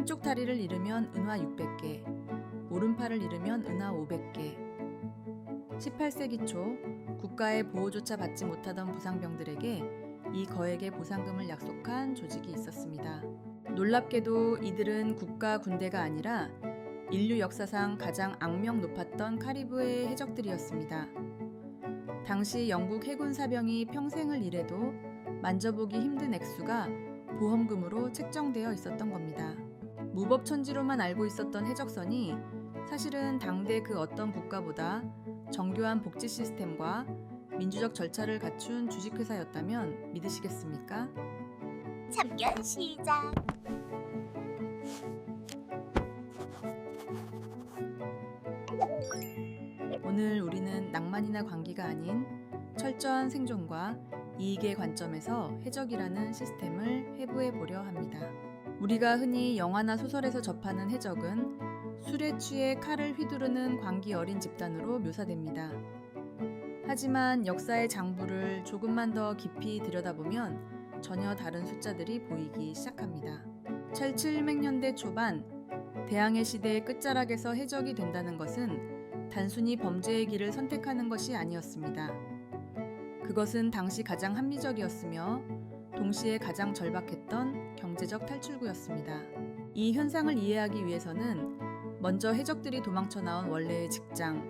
한쪽 다리를 잃으면 은화 600개, 오른팔을 잃으면 은화 500개. 18세기 초 국가의 보호조차 받지 못하던 부상병들에게 이 거액의 보상금을 약속한 조직이 있었습니다. 놀랍게도 이들은 국가 군대가 아니라 인류 역사상 가장 악명 높았던 카리브해 해적들이었습니다. 당시 영국 해군 사병이 평생을 일해도 만져보기 힘든 액수가 보험금으로 책정되어 있었던 겁니다. 무법천지로만 알고 있었던 해적선이 사실은 당대 그 어떤 국가보다 정교한 복지 시스템과 민주적 절차를 갖춘 주식회사였다면 믿으시겠습니까? 참견 시작. 오늘 우리는 낭만이나 광기가 아닌 철저한 생존과 이익의 관점에서 해적이라는 시스템을 해부해 보려 합니다. 우리가 흔히 영화나 소설에서 접하는 해적은 술에 취해 칼을 휘두르는 광기 어린 집단으로 묘사됩니다. 하지만 역사의 장부를 조금만 더 깊이 들여다보면 전혀 다른 숫자들이 보이기 시작합니다. 1700년대 초반 대항해 시대의 끝자락에서 해적이 된다는 것은 단순히 범죄의 길을 선택하는 것이 아니었습니다. 그것은 당시 가장 합리적이었으며 동시에 가장 절박했던 경제적 탈출구였습니다. 이 현상을 이해하기 위해서는 먼저 해적들이 도망쳐 나온 원래의 직장,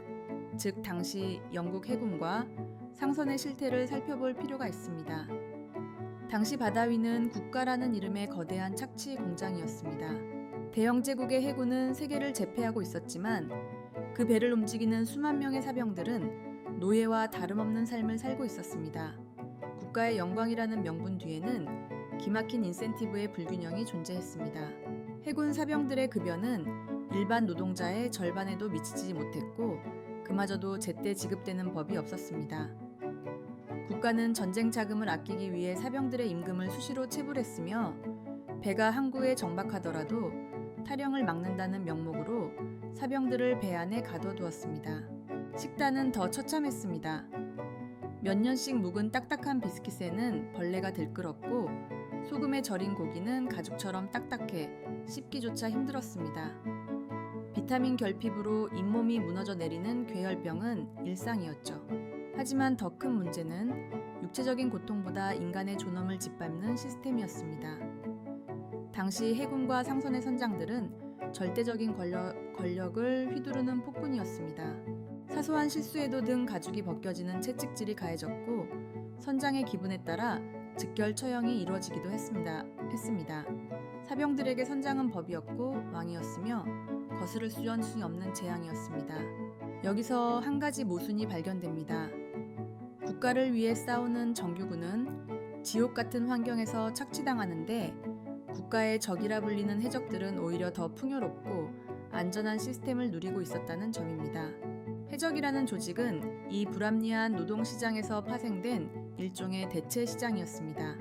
즉 당시 영국 해군과 상선의 실태를 살펴볼 필요가 있습니다. 당시 바다 위는 국가라는 이름의 거대한 착취 공장이었습니다. 대영 제국의 해군은 세계를 제패하고 있었지만 그 배를 움직이는 수만 명의 사병들은 노예와 다름없는 삶을 살고 있었습니다. 국가의 영광이라는 명분 뒤에는 기막힌 인센티브의 불균형이 존재했습니다. 해군 사병들의 급여는 일반 노동자의 절반에도 미치지 못했고 그마저도 제때 지급되는 법이 없었습니다. 국가는 전쟁 자금을 아끼기 위해 사병들의 임금을 수시로 체불했으며 배가 항구에 정박하더라도 탈영을 막는다는 명목으로 사병들을 배 안에 가둬두었습니다. 식단은 더 처참했습니다. 몇 년씩 묵은 딱딱한 비스킷에는 벌레가 들끓었고 소금에 절인 고기는 가죽처럼 딱딱해 씹기조차 힘들었습니다. 비타민 결핍으로 잇몸이 무너져 내리는 괴혈병은 일상이었죠. 하지만 더 큰 문제는 육체적인 고통보다 인간의 존엄을 짓밟는 시스템이었습니다. 당시 해군과 상선의 선장들은 절대적인 권력을 휘두르는 폭군이었습니다. 사소한 실수에도 등 가죽이 벗겨지는 채찍질이 가해졌고 선장의 기분에 따라 즉결 처형이 이루어지기도 했습니다. 사병들에게 선장은 법이었고 왕이었으며 거스를 수 없는 재앙이었습니다. 여기서 한 가지 모순이 발견됩니다. 국가를 위해 싸우는 정규군은 지옥 같은 환경에서 착취당하는데 국가의 적이라 불리는 해적들은 오히려 더 풍요롭고 안전한 시스템을 누리고 있었다는 점입니다. 해적이라는 조직은 이 불합리한 노동시장에서 파생된 일종의 대체 시장이었습니다.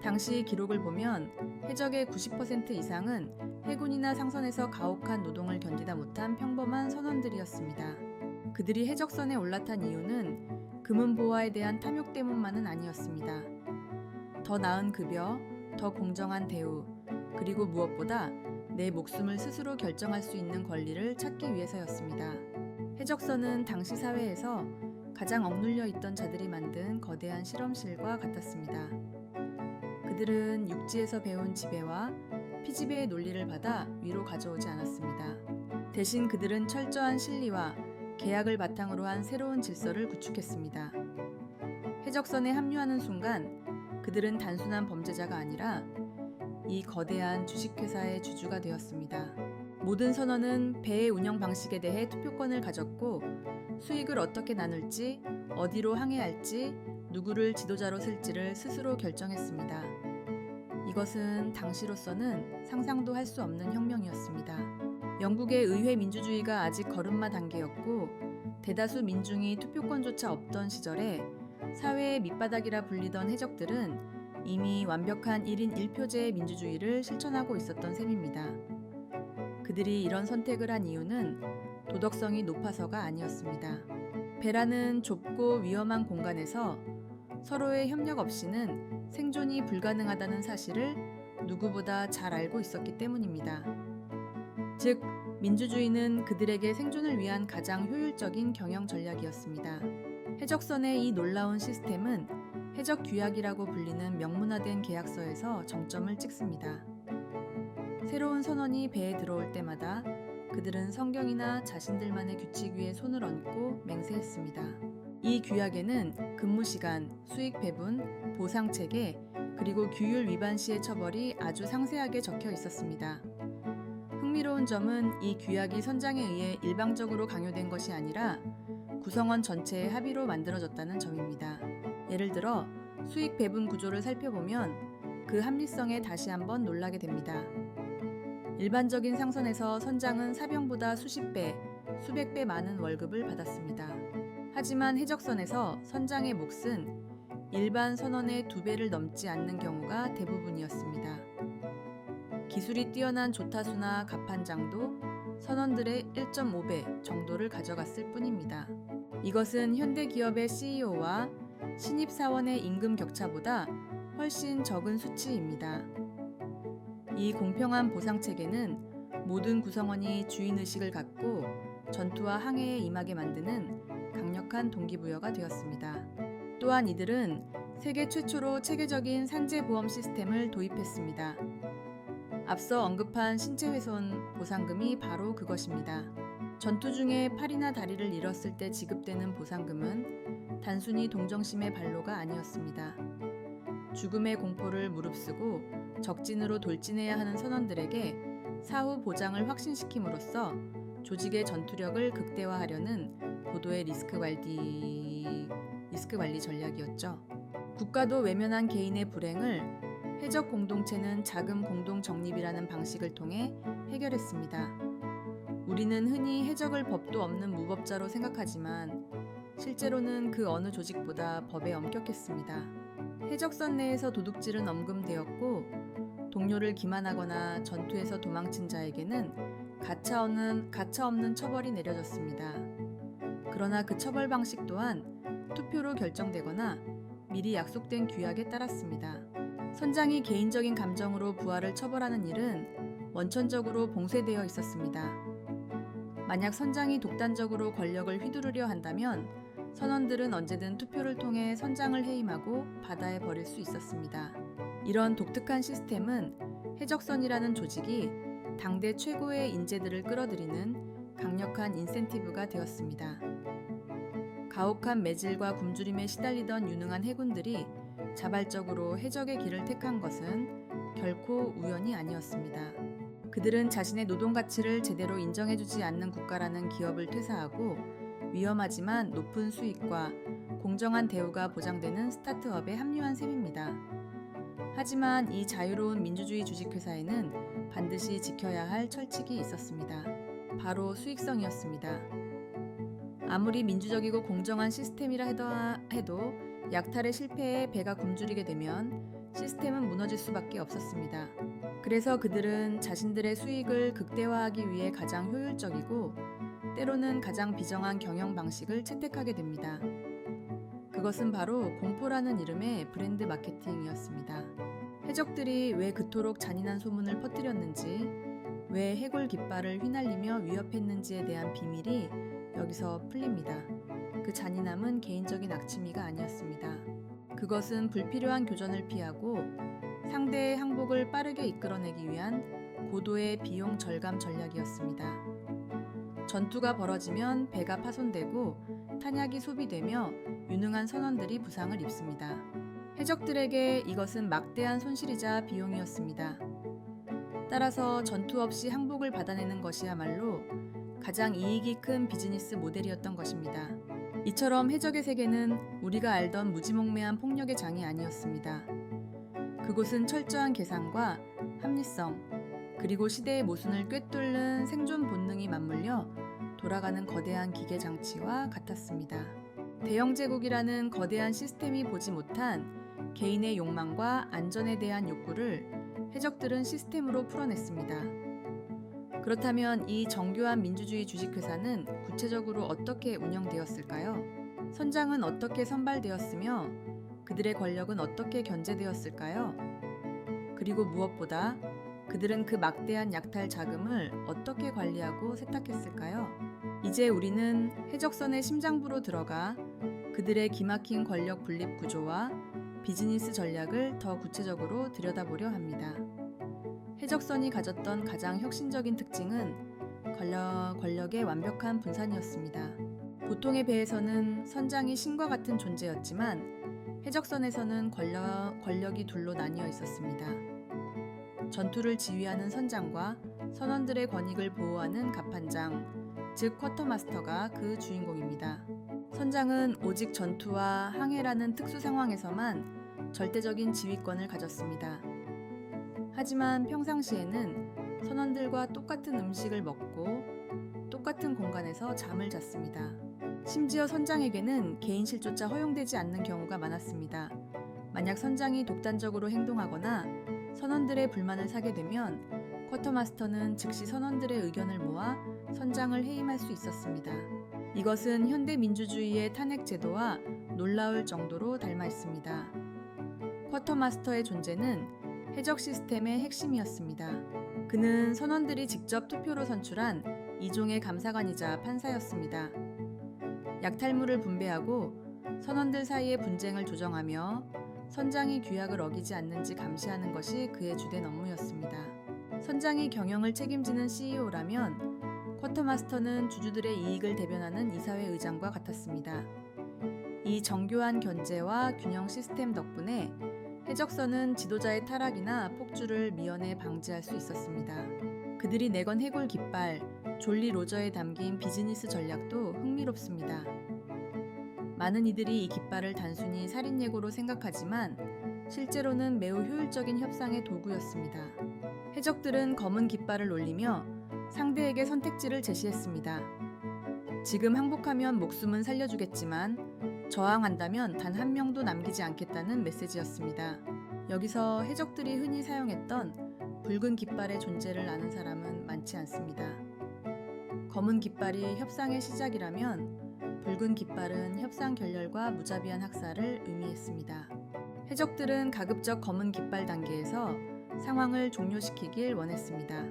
당시 기록을 보면 해적의 90% 이상은 해군이나 상선에서 가혹한 노동을 견디다 못한 평범한 선원들이었습니다. 그들이 해적선에 올라탄 이유는 금은보화에 대한 탐욕 때문만은 아니었습니다. 더 나은 급여, 더 공정한 대우, 그리고 무엇보다 내 목숨을 스스로 결정할 수 있는 권리를 찾기 위해서였습니다. 해적선은 당시 사회에서 가장 억눌려 있던 자들이 만든 거대한 실험실과 같았습니다. 그들은 육지에서 배운 지배와 피지배의 논리를 받아 위로 가져오지 않았습니다. 대신 그들은 철저한 실리와 계약을 바탕으로 한 새로운 질서를 구축했습니다. 해적선에 합류하는 순간 그들은 단순한 범죄자가 아니라 이 거대한 주식회사의 주주가 되었습니다. 모든 선원은 배의 운영 방식에 대해 투표권을 가졌고 수익을 어떻게 나눌지, 어디로 항해할지, 누구를 지도자로 쓸지를 스스로 결정했습니다. 이것은 당시로서는 상상도 할 수 없는 혁명이었습니다. 영국의 의회 민주주의가 아직 걸음마 단계였고 대다수 민중이 투표권조차 없던 시절에 사회의 밑바닥이라 불리던 해적들은 이미 완벽한 1인 1표제의 민주주의를 실천하고 있었던 셈입니다. 그들이 이런 선택을 한 이유는 도덕성이 높아서가 아니었습니다. 배라는 좁고 위험한 공간에서 서로의 협력 없이는 생존이 불가능하다는 사실을 누구보다 잘 알고 있었기 때문입니다. 즉, 민주주의는 그들에게 생존을 위한 가장 효율적인 경영 전략이었습니다. 해적선의 이 놀라운 시스템은 해적 규약이라고 불리는 명문화된 계약서에서 정점을 찍습니다. 새로운 선원이 배에 들어올 때마다 그들은 성경이나 자신들만의 규칙 위에 손을 얹고 맹세했습니다. 이 규약에는 근무시간, 수익 배분, 보상체계, 그리고 규율 위반 시의 처벌이 아주 상세하게 적혀 있었습니다. 흥미로운 점은 이 규약이 선장에 의해 일방적으로 강요된 것이 아니라 구성원 전체의 합의로 만들어졌다는 점입니다. 예를 들어 수익 배분 구조를 살펴보면 그 합리성에 다시 한번 놀라게 됩니다. 일반적인 상선에서 선장은 사병보다 수십 배, 수백 배 많은 월급을 받았습니다. 하지만 해적선에서 선장의 몫은 일반 선원의 2배를 넘지 않는 경우가 대부분이었습니다. 기술이 뛰어난 조타수나 갑판장도 선원들의 1.5배 정도를 가져갔을 뿐입니다. 이것은 현대 기업의 CEO와 신입 사원의 임금 격차보다 훨씬 적은 수치입니다. 이 공평한 보상 체계는 모든 구성원이 주인의식을 갖고 전투와 항해에 임하게 만드는 강력한 동기부여가 되었습니다. 또한 이들은 세계 최초로 체계적인 산재보험 시스템을 도입했습니다. 앞서 언급한 신체훼손 보상금이 바로 그것입니다. 전투 중에 팔이나 다리를 잃었을 때 지급되는 보상금은 단순히 동정심의 발로가 아니었습니다. 죽음의 공포를 무릅쓰고 적진으로 돌진해야 하는 선원들에게 사후 보장을 확신시킴으로써 조직의 전투력을 극대화하려는 고도의 리스크 관리 전략이었죠. 국가도 외면한 개인의 불행을 해적 공동체는 자금 공동 적립이라는 방식을 통해 해결했습니다. 우리는 흔히 해적을 법도 없는 무법자로 생각하지만 실제로는 그 어느 조직보다 법에 엄격했습니다. 해적선 내에서 도둑질은 엄금되었고 동료를 기만하거나 전투에서 도망친 자에게는 가차 없는 처벌이 내려졌습니다. 그러나 그 처벌 방식 또한 투표로 결정되거나 미리 약속된 규약에 따랐습니다. 선장이 개인적인 감정으로 부하를 처벌하는 일은 원천적으로 봉쇄되어 있었습니다. 만약 선장이 독단적으로 권력을 휘두르려 한다면 선원들은 언제든 투표를 통해 선장을 해임하고 바다에 버릴 수 있었습니다. 이런 독특한 시스템은 해적선이라는 조직이 당대 최고의 인재들을 끌어들이는 강력한 인센티브가 되었습니다. 가혹한 매질과 굶주림에 시달리던 유능한 해군들이 자발적으로 해적의 길을 택한 것은 결코 우연이 아니었습니다. 그들은 자신의 노동 가치를 제대로 인정해주지 않는 국가라는 기업을 퇴사하고 위험하지만 높은 수익과 공정한 대우가 보장되는 스타트업에 합류한 셈입니다. 하지만 이 자유로운 민주주의 주식회사에는 반드시 지켜야 할 철칙이 있었습니다. 바로 수익성이었습니다. 아무리 민주적이고 공정한 시스템이라 해도 약탈의 실패에 배가 굶주리게 되면 시스템은 무너질 수밖에 없었습니다. 그래서 그들은 자신들의 수익을 극대화하기 위해 가장 효율적이고 때로는 가장 비정한 경영 방식을 채택하게 됩니다. 그것은 바로 공포라는 이름의 브랜드 마케팅이었습니다. 해적들이 왜 그토록 잔인한 소문을 퍼뜨렸는지, 왜 해골 깃발을 휘날리며 위협했는지에 대한 비밀이 여기서 풀립니다. 그 잔인함은 개인적인 악취미가 아니었습니다. 그것은 불필요한 교전을 피하고 상대의 항복을 빠르게 이끌어내기 위한 고도의 비용 절감 전략이었습니다. 전투가 벌어지면 배가 파손되고 탄약이 소비되며 유능한 선원들이 부상을 입습니다. 해적들에게 이것은 막대한 손실이자 비용이었습니다. 따라서 전투 없이 항복을 받아내는 것이야말로 가장 이익이 큰 비즈니스 모델이었던 것입니다. 이처럼 해적의 세계는 우리가 알던 무지몽매한 폭력의 장이 아니었습니다. 그곳은 철저한 계산과 합리성, 그리고 시대의 모순을 꿰뚫는 생존 본능이 맞물려 돌아가는 거대한 기계 장치와 같았습니다. 대영 제국이라는 거대한 시스템이 보지 못한 개인의 욕망과 안전에 대한 욕구를 해적들은 시스템으로 풀어냈습니다. 그렇다면 이 정교한 민주주의 주식회사는 구체적으로 어떻게 운영되었을까요? 선장은 어떻게 선발되었으며 그들의 권력은 어떻게 견제되었을까요? 그리고 무엇보다 그들은 그 막대한 약탈 자금을 어떻게 관리하고 세탁했을까요? 이제 우리는 해적선의 심장부로 들어가 그들의 기막힌 권력 분립 구조와 비즈니스 전략을 더 구체적으로 들여다보려 합니다. 해적선이 가졌던 가장 혁신적인 특징은 권력의 완벽한 분산이었습니다. 보통의 배에서는 선장이 신과 같은 존재였지만 해적선에서는 권력이 둘로 나뉘어 있었습니다. 전투를 지휘하는 선장과 선원들의 권익을 보호하는 갑판장, 즉 쿼터마스터가 그 주인공입니다. 선장은 오직 전투와 항해라는 특수 상황에서만 절대적인 지휘권을 가졌습니다. 하지만 평상시에는 선원들과 똑같은 음식을 먹고 똑같은 공간에서 잠을 잤습니다. 심지어 선장에게는 개인실조차 허용되지 않는 경우가 많았습니다. 만약 선장이 독단적으로 행동하거나 선원들의 불만을 사게 되면 쿼터마스터는 즉시 선원들의 의견을 모아 선장을 해임할 수 있었습니다. 이것은 현대 민주주의의 탄핵 제도와 놀라울 정도로 닮아 있습니다. 쿼터마스터의 존재는 해적 시스템의 핵심이었습니다. 그는 선원들이 직접 투표로 선출한 이종의 감사관이자 판사였습니다. 약탈물을 분배하고 선원들 사이의 분쟁을 조정하며 선장이 규약을 어기지 않는지 감시하는 것이 그의 주된 업무였습니다. 선장이 경영을 책임지는 CEO라면 쿼터마스터는 주주들의 이익을 대변하는 이사회 의장과 같았습니다. 이 정교한 견제와 균형 시스템 덕분에 해적선은 지도자의 타락이나 폭주를 미연에 방지할 수 있었습니다. 그들이 내건 해골 깃발, 졸리 로저에 담긴 비즈니스 전략도 흥미롭습니다. 많은 이들이 이 깃발을 단순히 살인 예고로 생각하지만 실제로는 매우 효율적인 협상의 도구였습니다. 해적들은 검은 깃발을 올리며 상대에게 선택지를 제시했습니다. 지금 항복하면 목숨은 살려주겠지만 저항한다면 단 한 명도 남기지 않겠다는 메시지였습니다. 여기서 해적들이 흔히 사용했던 붉은 깃발의 존재를 아는 사람은 많지 않습니다. 검은 깃발이 협상의 시작이라면 붉은 깃발은 협상 결렬과 무자비한 학살을 의미했습니다. 해적들은 가급적 검은 깃발 단계에서 상황을 종료시키길 원했습니다.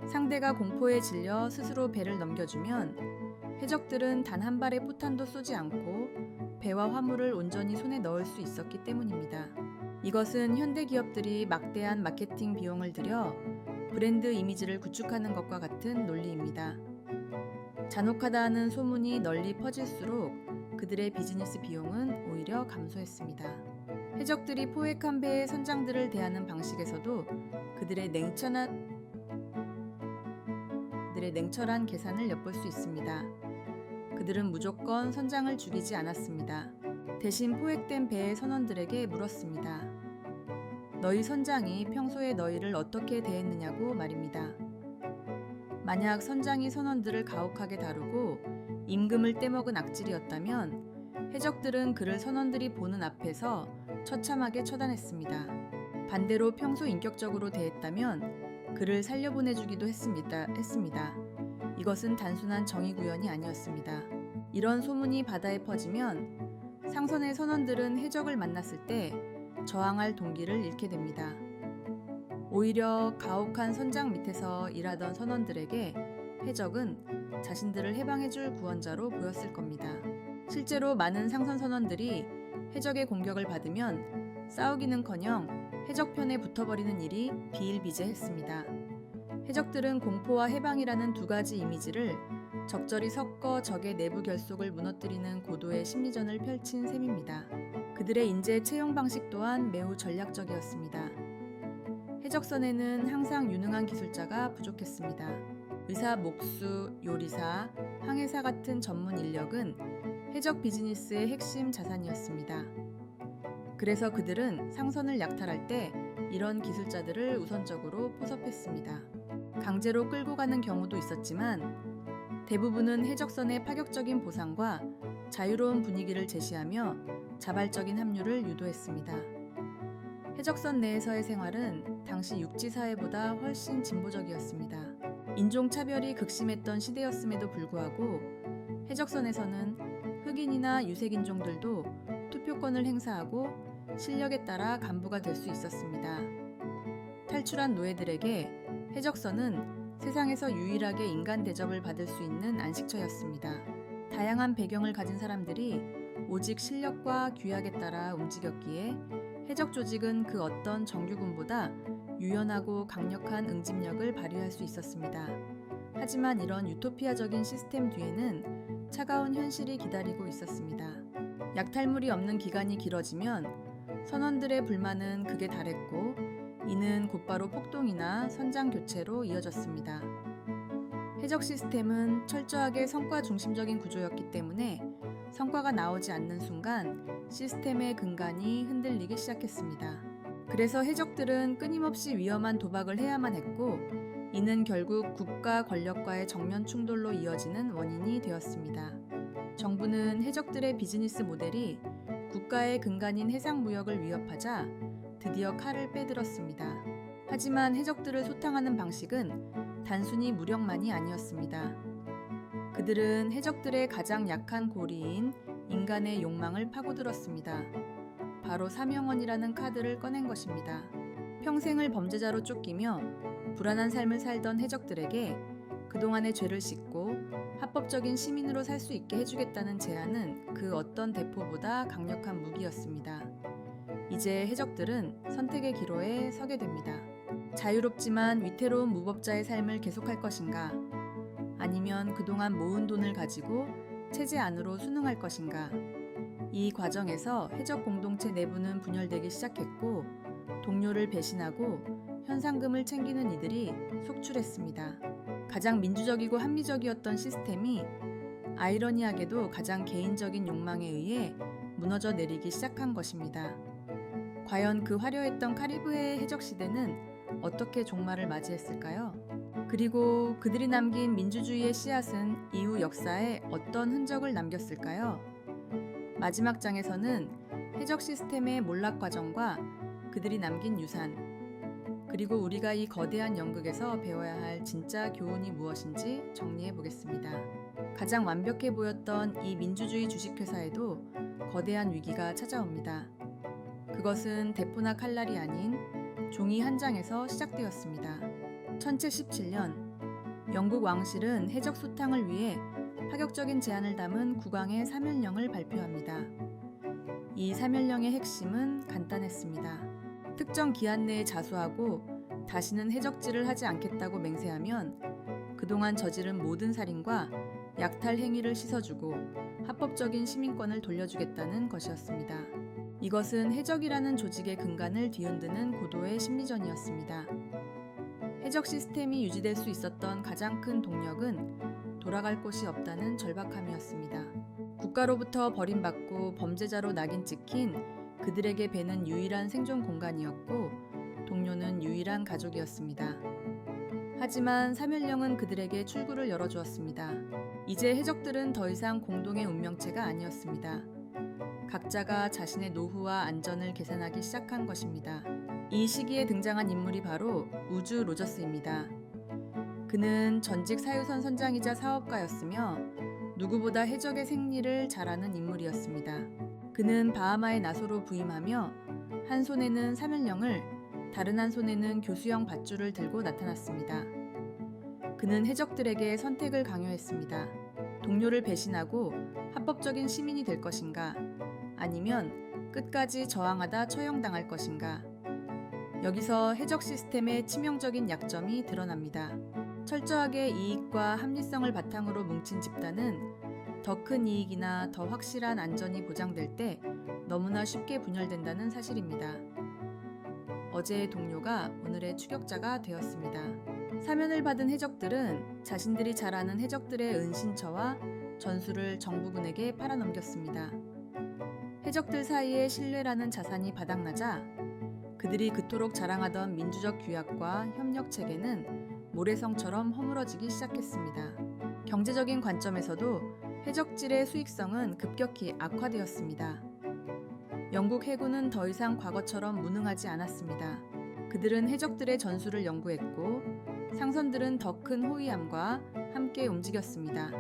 상대가 공포에 질려 스스로 배를 넘겨주면 해적들은 단 한 발의 포탄도 쏘지 않고 배와 화물을 온전히 손에 넣을 수 있었기 때문입니다. 이것은 현대 기업들이 막대한 마케팅 비용을 들여 브랜드 이미지를 구축하는 것과 같은 논리입니다. 잔혹하다는 소문이 널리 퍼질수록 그들의 비즈니스 비용은 오히려 감소했습니다. 해적들이 포획한 배의 선장들을 대하는 방식에서도 그들의 냉철한 계산을 엿볼 수 있습니다. 그들은 무조건 선장을 죽이지 않았습니다. 대신 포획된 배의 선원들에게 물었습니다. 너희 선장이 평소에 너희를 어떻게 대했느냐고 말입니다. 만약 선장이 선원들을 가혹하게 다루고 임금을 떼먹은 악질이었다면 해적들은 그를 선원들이 보는 앞에서 처참하게 처단했습니다. 반대로 평소 인격적으로 대했다면 그를 살려보내주기도 했습니다. 이것은 단순한 정의 구현이 아니었습니다. 이런 소문이 바다에 퍼지면 상선의 선원들은 해적을 만났을 때 저항할 동기를 잃게 됩니다. 오히려 가혹한 선장 밑에서 일하던 선원들에게 해적은 자신들을 해방해줄 구원자로 보였을 겁니다. 실제로 많은 상선 선원들이 해적의 공격을 받으면 싸우기는커녕 해적편에 붙어버리는 일이 비일비재했습니다. 해적들은 공포와 해방이라는 두 가지 이미지를 적절히 섞어 적의 내부 결속을 무너뜨리는 고도의 심리전을 펼친 셈입니다. 그들의 인재 채용 방식 또한 매우 전략적이었습니다. 해적선에는 항상 유능한 기술자가 부족했습니다. 의사, 목수, 요리사, 항해사 같은 전문 인력은 해적 비즈니스의 핵심 자산이었습니다. 그래서 그들은 상선을 약탈할 때 이런 기술자들을 우선적으로 포섭했습니다. 강제로 끌고 가는 경우도 있었지만 대부분은 해적선의 파격적인 보상과 자유로운 분위기를 제시하며 자발적인 합류를 유도했습니다. 해적선 내에서의 생활은 당시 육지사회보다 훨씬 진보적이었습니다. 인종차별이 극심했던 시대였음에도 불구하고 해적선에서는 흑인이나 유색인종들도 투표권을 행사하고 실력에 따라 간부가 될 수 있었습니다. 탈출한 노예들에게 해적선은 세상에서 유일하게 인간 대접을 받을 수 있는 안식처였습니다. 다양한 배경을 가진 사람들이 오직 실력과 규약에 따라 움직였기에 해적 조직은 그 어떤 정규군보다 유연하고 강력한 응집력을 발휘할 수 있었습니다. 하지만 이런 유토피아적인 시스템 뒤에는 차가운 현실이 기다리고 있었습니다. 약탈물이 없는 기간이 길어지면 선원들의 불만은 극에 달했고 이는 곧바로 폭동이나 선장 교체로 이어졌습니다. 해적 시스템은 철저하게 성과 중심적인 구조였기 때문에 성과가 나오지 않는 순간 시스템의 근간이 흔들리기 시작했습니다. 그래서 해적들은 끊임없이 위험한 도박을 해야만 했고 이는 결국 국가 권력과의 정면 충돌로 이어지는 원인이 되었습니다. 정부는 해적들의 비즈니스 모델이 국가의 근간인 해상무역을 위협하자 드디어 칼을 빼들었습니다. 하지만 해적들을 소탕하는 방식은 단순히 무력만이 아니었습니다. 그들은 해적들의 가장 약한 고리인 인간의 욕망을 파고들었습니다. 바로 사명원이라는 카드를 꺼낸 것입니다. 평생을 범죄자로 쫓기며 불안한 삶을 살던 해적들에게 그동안의 죄를 씻고 합법적인 시민으로 살 수 있게 해주겠다는 제안은 그 어떤 대포보다 강력한 무기였습니다. 이제 해적들은 선택의 기로에 서게 됩니다. 자유롭지만 위태로운 무법자의 삶을 계속할 것인가? 아니면 그동안 모은 돈을 가지고 체제 안으로 순응할 것인가? 이 과정에서 해적 공동체 내부는 분열되기 시작했고 동료를 배신하고 현상금을 챙기는 이들이 속출했습니다. 가장 민주적이고 합리적이었던 시스템이 아이러니하게도 가장 개인적인 욕망에 의해 무너져 내리기 시작한 것입니다. 과연 그 화려했던 카리브해의 해적 시대는 어떻게 종말을 맞이했을까요? 그리고 그들이 남긴 민주주의의 씨앗은 이후 역사에 어떤 흔적을 남겼을까요? 마지막 장에서는 해적 시스템의 몰락 과정과 그들이 남긴 유산, 그리고 우리가 이 거대한 연극에서 배워야 할 진짜 교훈이 무엇인지 정리해 보겠습니다. 가장 완벽해 보였던 이 민주주의 주식회사에도 거대한 위기가 찾아옵니다. 그것은 대포나 칼날이 아닌 종이 한 장에서 시작되었습니다. 1717년 영국 왕실은 해적 소탕을 위해 파격적인 제안을 담은 국왕의 사면령을 발표합니다. 이 사면령의 핵심은 간단했습니다. 특정 기한 내에 자수하고 다시는 해적질을 하지 않겠다고 맹세하면 그동안 저지른 모든 살인과 약탈 행위를 씻어주고 합법적인 시민권을 돌려주겠다는 것이었습니다. 이것은 해적이라는 조직의 근간을 뒤흔드는 고도의 심리전이었습니다. 해적 시스템이 유지될 수 있었던 가장 큰 동력은 돌아갈 곳이 없다는 절박함이었습니다. 국가로부터 버림받고 범죄자로 낙인 찍힌 그들에게 배는 유일한 생존 공간이었고 동료는 유일한 가족이었습니다. 하지만 사면령은 그들에게 출구를 열어주었습니다. 이제 해적들은 더 이상 공동의 운명체가 아니었습니다. 각자가 자신의 노후와 안전을 계산하기 시작한 것입니다. 이 시기에 등장한 인물이 바로 우주 로저스입니다. 그는 전직 사유선 선장이자 사업가였으며 누구보다 해적의 생리를 잘 아는 인물이었습니다. 그는 바하마의 나소로 부임하며 한 손에는 사면령을 다른 한 손에는 교수형 밧줄을 들고 나타났습니다. 그는 해적들에게 선택을 강요했습니다. 동료를 배신하고 합법적인 시민이 될 것인가? 아니면 끝까지 저항하다 처형당할 것인가? 여기서 해적 시스템의 치명적인 약점이 드러납니다. 철저하게 이익과 합리성을 바탕으로 뭉친 집단은 더 큰 이익이나 더 확실한 안전이 보장될 때 너무나 쉽게 분열된다는 사실입니다. 어제의 동료가 오늘의 추격자가 되었습니다. 사면을 받은 해적들은 자신들이 잘 아는 해적들의 은신처와 전술을 정부군에게 팔아넘겼습니다. 해적들 사이에 신뢰라는 자산이 바닥나자 그들이 그토록 자랑하던 민주적 규약과 협력 체계는 모래성처럼 허물어지기 시작했습니다. 경제적인 관점에서도 해적질의 수익성은 급격히 악화되었습니다. 영국 해군은 더 이상 과거처럼 무능하지 않았습니다. 그들은 해적들의 전술을 연구했고 상선들은 더 큰 호위함과 함께 움직였습니다.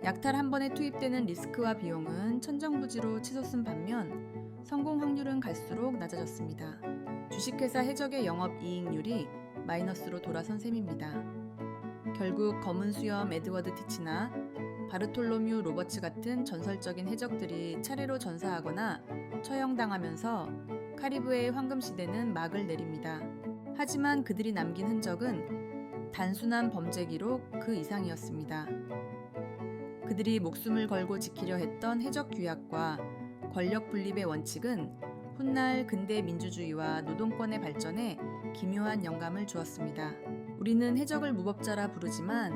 약탈 한 번에 투입되는 리스크와 비용은 천정부지로 치솟은 반면 성공 확률은 갈수록 낮아졌습니다. 주식회사 해적의 영업이익률이 마이너스로 돌아선 셈입니다. 결국 검은 수염 에드워드 티치나 바르톨로뮤 로버츠 같은 전설적인 해적들이 차례로 전사하거나 처형당하면서 카리브해의 황금시대는 막을 내립니다. 하지만 그들이 남긴 흔적은 단순한 범죄 기록 그 이상이었습니다. 그들이 목숨을 걸고 지키려 했던 해적 규약과 권력 분립의 원칙은 훗날 근대 민주주의와 노동권의 발전에 기묘한 영감을 주었습니다. 우리는 해적을 무법자라 부르지만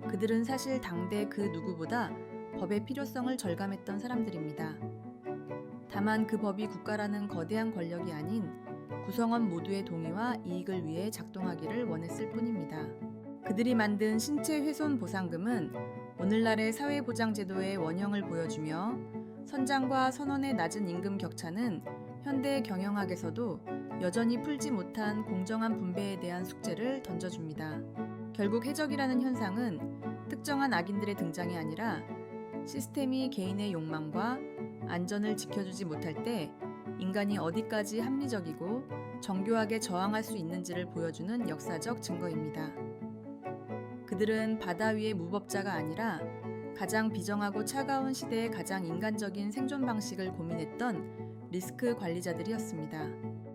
그들은 사실 당대 그 누구보다 법의 필요성을 절감했던 사람들입니다. 다만 그 법이 국가라는 거대한 권력이 아닌 구성원 모두의 동의와 이익을 위해 작동하기를 원했을 뿐입니다. 그들이 만든 신체 훼손 보상금은 오늘날의 사회보장제도의 원형을 보여주며 선장과 선원의 낮은 임금 격차는 현대 경영학에서도 여전히 풀지 못한 공정한 분배에 대한 숙제를 던져줍니다. 결국 해적이라는 현상은 특정한 악인들의 등장이 아니라 시스템이 개인의 욕망과 안전을 지켜주지 못할 때 인간이 어디까지 합리적이고 정교하게 저항할 수 있는지를 보여주는 역사적 증거입니다. 그들은 바다 위의 무법자가 아니라 가장 비정하고 차가운 시대의 가장 인간적인 생존 방식을 고민했던 리스크 관리자들이었습니다.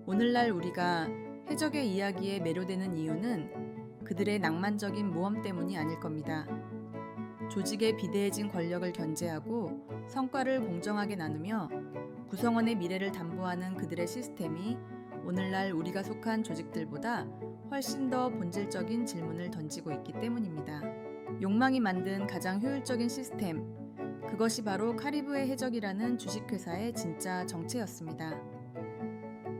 오늘날 우리가 해적의 이야기에 매료되는 이유는 그들의 낭만적인 모험 때문이 아닐 겁니다. 조직의 비대해진 권력을 견제하고 성과를 공정하게 나누며 구성원의 미래를 담보하는 그들의 시스템이 오늘날 우리가 속한 조직들보다 훨씬 더 본질적인 질문을 던지고 있기 때문입니다. 욕망이 만든 가장 효율적인 시스템, 그것이 바로 카리브해 해적이라는 주식회사의 진짜 정체였습니다.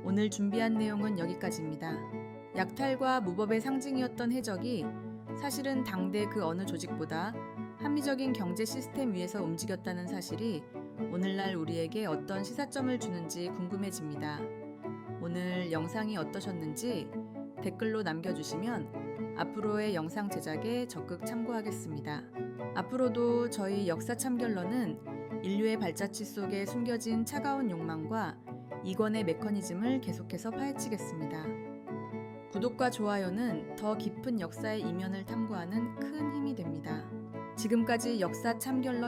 오늘 준비한 내용은 여기까지입니다. 약탈과 무법의 상징이었던 해적이 사실은 당대 그 어느 조직보다 합리적인 경제 시스템 위에서 움직였다는 사실이 오늘날 우리에게 어떤 시사점을 주는지 궁금해집니다. 오늘 영상이 어떠셨는지 댓글로 남겨주시면 앞으로의 영상 제작에 적극 참고하겠습니다. 앞으로도 저희 역사 참견러는 인류의 발자취 속에 숨겨진 차가운 욕망과 이권의 메커니즘을 계속해서 파헤치겠습니다. 구독과 좋아요는 더 깊은 역사의 이면을 탐구하는 큰 힘이 됩니다. 지금까지 역사 참견러